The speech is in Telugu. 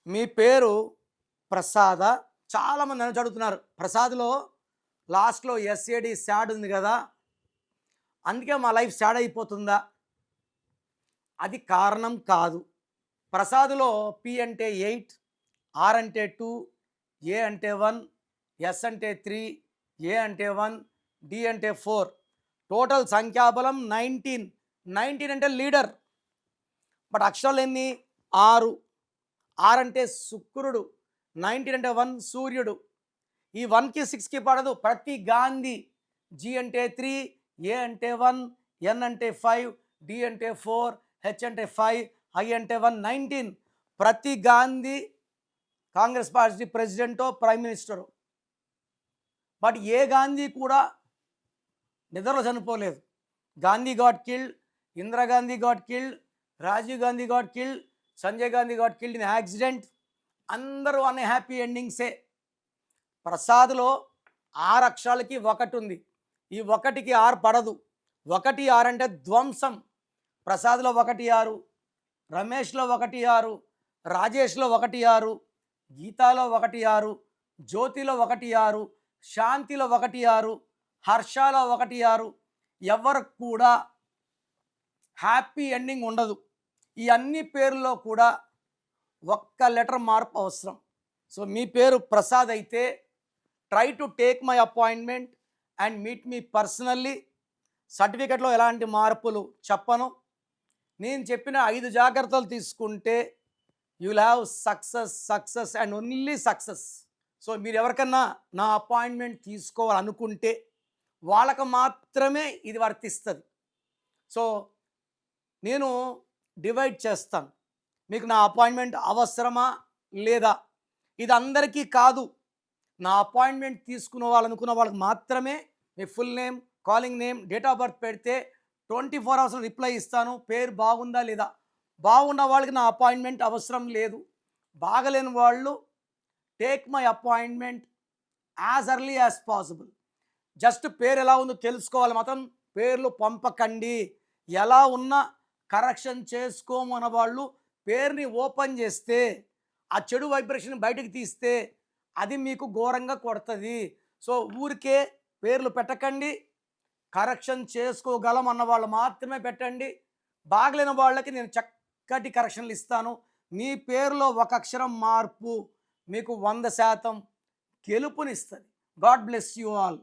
మీ పేరు ప్రసాద? చాలామంది నన్ను అడుగుతున్నారు. ప్రసాద్‌లో లాస్ట్‌లో ఎస్ఏడి సాడ్ ఉంది గదా! అందుకే మా లైఫ్ సాడ్ అయిపోతుందా? అది కారణం కాదు. ప్రసాద్‌లో పి అంటే 8, ఆర్ అంటే 2, ఏ అంటే 1, ఎస్ అంటే 3, ఏ అంటే 1, డి అంటే 4. టోటల్ సంఖ్యాబలం 19. 19 అంటే లీడర్. బట్ అక్షరాలు ఎన్ని? 6. 6 అంటే శుక్రుడు. 19 అంటే 1 సూర్యుడు. ఈ 1కి 6కి పడదు. ప్రతి గాంధీ జి అంటే 3, ఏ అంటే 1, ఎన్ అంటే 5, డి అంటే 4, హెచ్ అంటే 5, ఐ అంటే 1, 19. ప్రతి గాంధీ కాంగ్రెస్ పార్టీ ప్రెసిడెంటో ప్రైమ్ మినిస్టరో. బట్ ఏ గాంధీ కూడా నిద్రలో చనిపోలేదు. Gandhi got killed, Indira Gandhi got killed, Rajiv Gandhi got killed, Sanjay Gandhi got killed in accident. అందరూ అన్‌హ్యాపీ ఎండింగ్సే. ప్రసాద్‌లో 6 అక్షరాలకి 1 ఉంది. ఈ 1కి 6 పడదు. 1, 6 అంటే ధ్వంసం. ప్రసాద్‌లో 1, 6, రమేష్‌లో 1, 6, రాజేష్‌లో 1, 6, గీతాలో 1, 6, జ్యోతిలో 1, 6, శాంతిలో 1, 6, హర్షలో 1, 6. ఎవరికి కూడా హ్యాపీ ఎండింగ్ ఉండదు. ఈ అన్ని పేర్లలో కూడా ఒక్క లెటర్ మార్పు అవసరం. సో మీ పేరు ప్రసాద్ అయితే try to take my appointment and meet me personally. సర్టిఫికెట్లో ఎలాంటి మార్పులు చెప్పను. నేను చెప్పిన 5 జాగ్రత్తలు తీసుకుంటే you will have success, success and only success. So మీరు ఎవరికన్నా నా అపాయింట్మెంట్ తీసుకోవాలనుకుంటే వాళ్ళకు మాత్రమే ఇది వర్తిస్తుంది. సో నేను డివైడ్ చేస్తాను. మీకు నా అపాయింట్మెంట్ అవసరమా లేదా? ఇది అందరికీ కాదు. నా అపాయింట్మెంట్ తీసుకున్న వాళ్ళకి మాత్రమే మీ full name, calling name, date of birth పెడితే 24 అవర్స్‌లో రిప్లై ఇస్తాను. పేరు బాగుందా లేదా? బాగున్న వాళ్ళకి నా అపాయింట్మెంట్ అవసరం లేదు. బాగలేని వాళ్ళు take my appointment as early as possible. Just పేరు ఎలా ఉందో తెలుసుకోవాలి మాత్రం పేర్లు పంపకండి. ఎలా ఉన్నా కరెక్షన్ చేసుకోమన్న వాళ్ళు పేరుని ఓపెన్ చేస్తే ఆ చెడు వైబ్రేషన్ బయటకు తీస్తే అది మీకు ఘోరంగా కొడుతుంది. సో ఊరికే పేర్లు పెట్టకండి. కరెక్షన్ చేసుకోగలం అన్న వాళ్ళు మాత్రమే పెట్టండి. బాగలేని వాళ్ళకి నేను చక్కటి కరెక్షన్లు ఇస్తాను. మీ పేరులో ఒక అక్షరం మార్పు మీకు 100% గెలుపునిస్తుంది. God bless you all.